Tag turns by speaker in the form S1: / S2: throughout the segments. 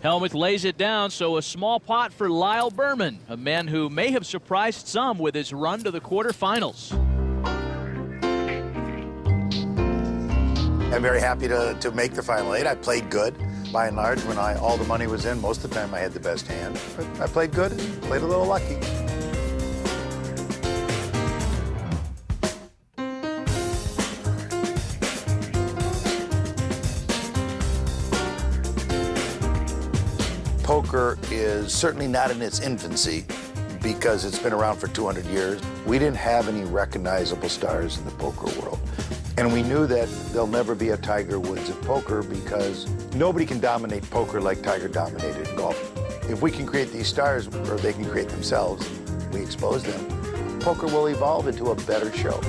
S1: Helmuth lays it down, so a small pot for Lyle Berman, a man who may have surprised some with his run to the quarterfinals.
S2: I'm very happy to make the final eight. I played good, by and large. When all the money was in, most of the time I had the best hand. But I played good and played a little lucky. Poker is certainly not in its infancy because it's been around for 200 years. We didn't have any recognizable stars in the poker world. And we knew that there'll never be a Tiger Woods of poker because nobody can dominate poker like Tiger dominated golf. If we can create these stars, or they can create themselves, we expose them, poker will evolve into a better show.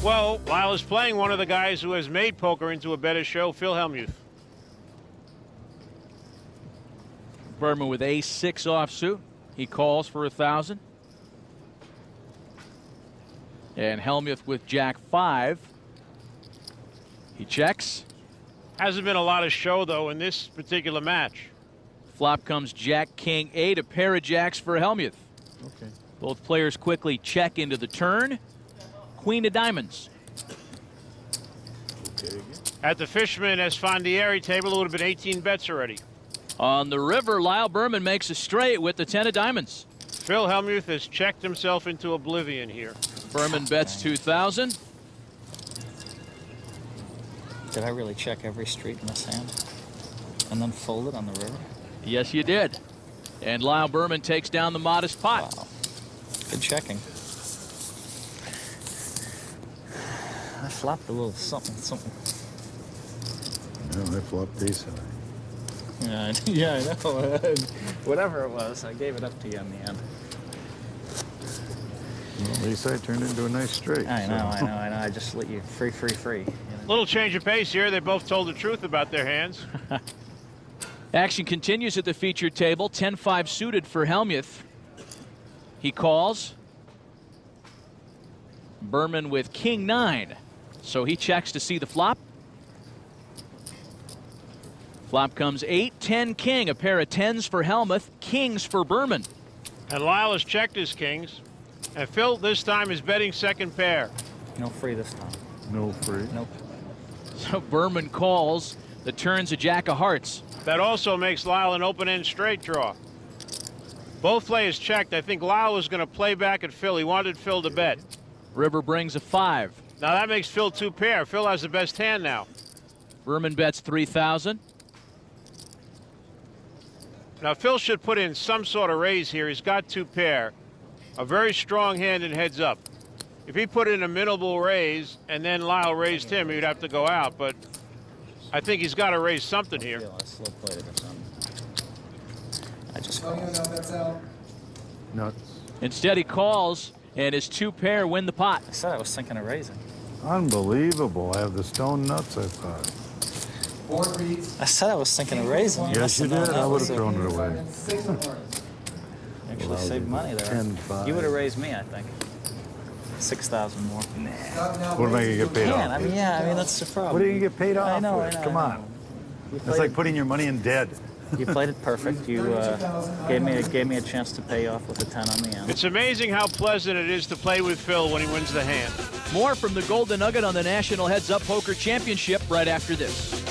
S3: Well, Lyle is playing one of the guys who has made poker into a better show, Phil Hellmuth.
S1: Berman with ace-6 offsuit. He calls for 1,000. And Hellmuth with jack-5. He checks.
S3: Hasn't been a lot of show, though, in this particular match.
S1: Flop comes jack-king-8, a pair of jacks for Hellmuth.
S4: Okay.
S1: Both players quickly check into the turn. Queen of diamonds.
S4: Okay.
S3: At the Fishman Esfandiari table, it would have been 18 bets already.
S1: On the river, Lyle Berman makes a straight with the 10 of diamonds.
S3: Phil Hellmuth has checked himself into oblivion here.
S1: Berman bets 2,000.
S5: Did I really check every street in this hand? And then fold it on the river?
S1: Yes, you did. And Lyle Berman takes down the modest pot.
S5: Wow. Good checking. I flopped a little something, something.
S4: No, I flopped ace high.
S5: Yeah, yeah, I know. Whatever it was, I gave it up to you in the end.
S4: Well, ace high turned into a nice straight.
S5: I know, I know, I know. I just let you free. You know?
S3: Little change of pace here. They both told the truth about their hands.
S1: Action continues at the featured table. 10-5 suited for Hellmuth. He calls. Berman with king-9. So he checks to see the flop. Flop comes 8-10 king, a pair of 10s for Hellmuth, kings for Berman.
S3: And Lyle has checked his kings. And Phil this time is betting second pair.
S5: No free this time.
S4: No free.
S5: Nope.
S1: So Berman calls. The turn's a jack of hearts.
S3: That also makes Lyle an open-end straight draw. Both players checked. I think Lyle was going to play back at Phil. He wanted Phil to bet.
S1: River brings a 5.
S3: Now that makes Phil 2 pair. Phil has the best hand now.
S1: Berman bets 3,000.
S3: Now Phil should put in some sort of raise here. He's got 2 pair. A very strong hand and heads up. If he put in a minimal raise and then Lyle raised him, he'd have to go out. But I think he's got to raise something here.
S5: I slow played it or something. I just
S4: Nuts.
S1: Instead, he calls, and his 2 pair win the pot.
S5: I said I was thinking of raising.
S4: Unbelievable. I have the stone nuts, I thought.
S5: I said I was thinking of raising.
S4: Yes, you did. I would have thrown it away.
S5: Actually saved money there.
S4: 10-5.
S5: You would have raised me, I think. 6,000 more. Nah.
S4: What am I going to get paid off?
S5: I mean, yeah, I mean, that's the problem.
S4: What are you going to get paid off
S5: I know,
S4: with?
S5: I know.
S4: Come
S5: I
S4: on.
S5: know.
S4: It's like putting your money in dead.
S5: You played it perfect. You gave me a chance to pay off with a 10 on the end.
S3: It's amazing how pleasant it is to play with Phil when he wins the hand.
S1: More from the Golden Nugget on the National Heads Up Poker Championship right after this.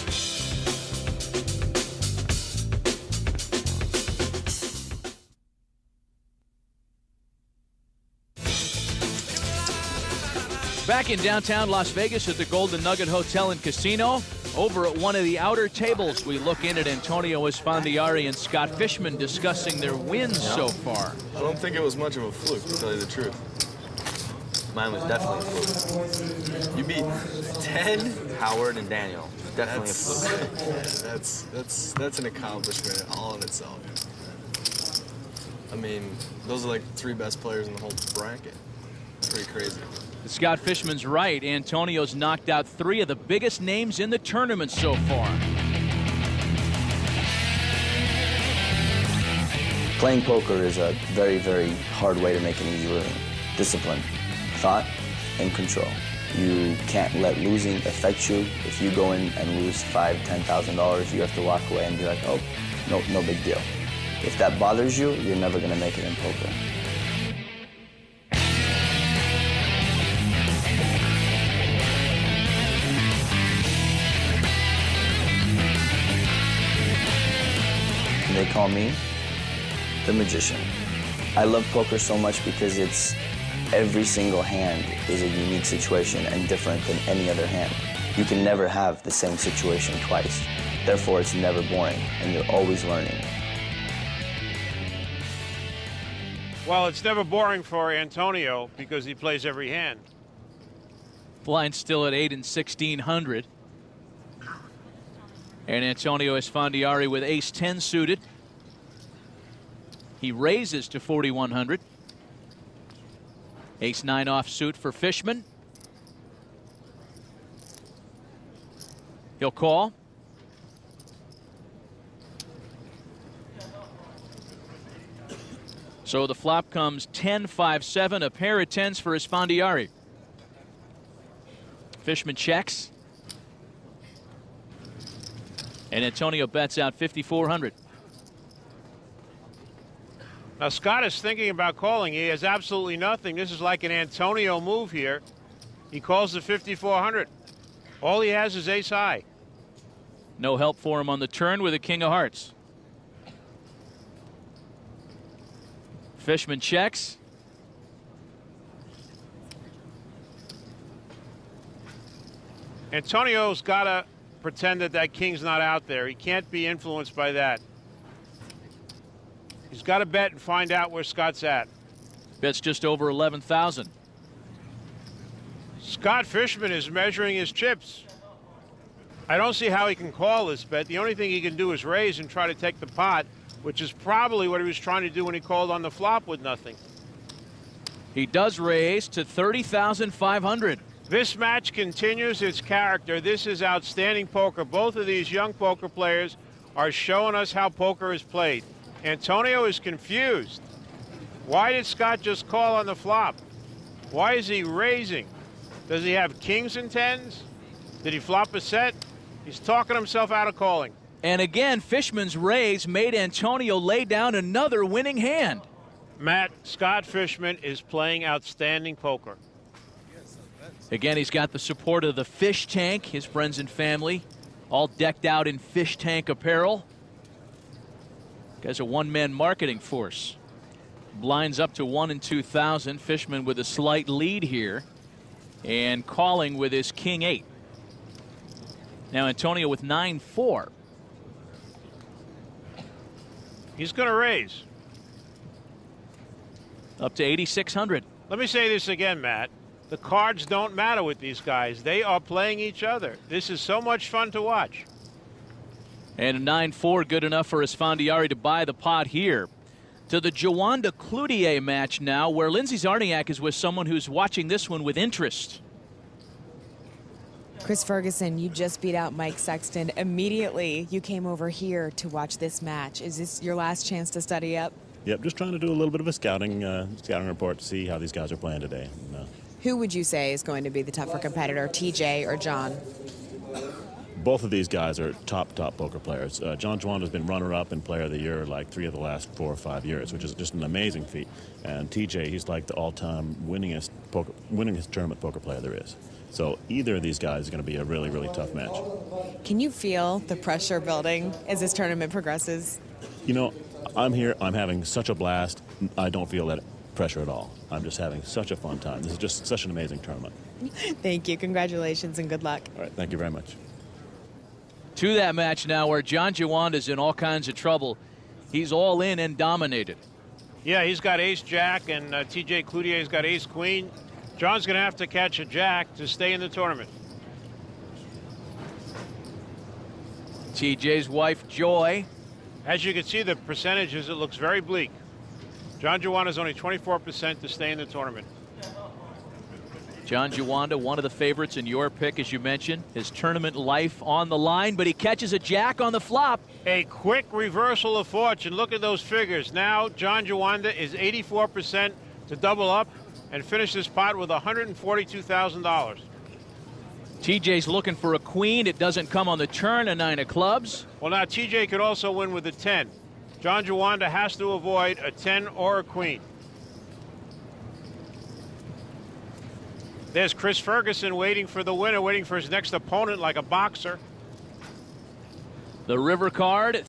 S1: Back in downtown Las Vegas at the Golden Nugget Hotel and Casino. Over at one of the outer tables, we look in at Antonio Esfandiari and Scott Fishman discussing their wins so far.
S6: I don't think it was much of a fluke, to tell you the truth. Mine was definitely a fluke. You beat 10, Howard, and Daniel. Definitely a fluke.
S7: That's an accomplishment all in itself. I mean, those are like the 3 best players in the whole bracket. Pretty crazy.
S1: Scott Fishman's right. Antonio's knocked out 3 of the biggest names in the tournament so far.
S8: Playing poker is a very, very hard way to make an easy living. Discipline, thought, and control. You can't let losing affect you. If you go in and lose $5,000, $10,000, you have to walk away and be like, oh, no big deal. If that bothers you, you're never gonna make it in poker. They call me the magician. I love poker so much because every single hand is a unique situation and different than any other hand. You can never have the same situation twice. Therefore, it's never boring, and you're always learning.
S3: Well, it's never boring for Antonio because he plays every hand.
S1: Blind still at 8 and 1600. And Antonio Esfandiari with ace-10 suited. He raises to 4,100. Ace-9 offsuit for Fishman. He'll call. So the flop comes 10-5-7, a pair of tens for Esfandiari. Fishman checks. And Antonio bets out 5,400.
S3: Now Scott is thinking about calling. He has absolutely nothing. This is like an Antonio move here. He calls the 5,400. All he has is ace high.
S1: No help for him on the turn with a king of hearts. Fishman checks.
S3: Antonio's got to pretend that king's not out there. He can't be influenced by that. He's got to bet and find out where Scott's at.
S1: Bets just over 11,000.
S3: Scott Fishman is measuring his chips. I don't see how he can call this bet. The only thing he can do is raise and try to take the pot, which is probably what he was trying to do when he called on the flop with nothing.
S1: He does raise to 30,500.
S3: This match continues its character. This is outstanding poker. Both of these young poker players are showing us how poker is played. Antonio is confused. Why did Scott just call on the flop? Why is he raising? Does he have kings and tens? Did he flop a set? He's talking himself out of calling.
S1: And again, Fishman's raise made Antonio lay down another winning hand.
S3: Matt, Scott Fishman is playing outstanding poker.
S1: Again, he's got the support of the fish tank, his friends and family, all decked out in fish tank apparel. Guy's a one-man marketing force. Blinds up to 1 in 2,000. Fishman with a slight lead here and calling with his king-8. Now Antonio with 9-4.
S3: He's going to raise.
S1: Up to 8,600.
S3: Let me say this again, Matt. The cards don't matter with these guys. They are playing each other. This is so much fun to watch.
S1: And a 9-4 good enough for Esfandiari to buy the pot here. To the Joanda Cloutier match now, where Lindsay Zarniak is with someone who's watching this one with interest.
S9: Chris Ferguson, you just beat out Mike Sexton. Immediately, you came over here to watch this match. Is this your last chance to study up?
S10: Yep, just trying to do a little bit of a scouting report to see how these guys are playing today.
S9: Who would you say is going to be the tougher competitor, TJ or John?
S10: Both of these guys are top poker players. John Juan has been runner-up and player of the year like 3 of the last 4 or 5 years, which is just an amazing feat. And TJ, he's like the all-time winningest tournament poker player there is. So either of these guys is going to be a really, really tough match.
S9: Can you feel the pressure building as this tournament progresses?
S10: You know, I'm here. I'm having such a blast. I don't feel that pressure at all. I'm just having such a fun time. This is just such an amazing tournament.
S9: Thank you. Congratulations and good luck.
S10: All right. Thank you very much.
S1: To that match now where John Juan is in all kinds of trouble. He's all in and dominated.
S3: Yeah, he's got ace-jack, and TJ Cloutier's got ace-queen. John's going to have to catch a jack to stay in the tournament.
S1: TJ's wife, Joy.
S3: As you can see, the percentages, it looks very bleak. John Juan is only 24% to stay in the tournament.
S1: John Juanda, one of the favorites in your pick, as you mentioned. His tournament life on the line, but he catches a jack on the flop.
S3: A quick reversal of fortune. Look at those figures. Now John Juanda is 84% to double up and finish this pot with $142,000.
S1: TJ's looking for a queen. It doesn't come on the turn, a 9 of clubs.
S3: Well, now TJ could also win with a 10. John Juanda has to avoid a 10 or a queen. There's Chris Ferguson waiting for the winner, waiting for his next opponent like a boxer.
S1: The river card,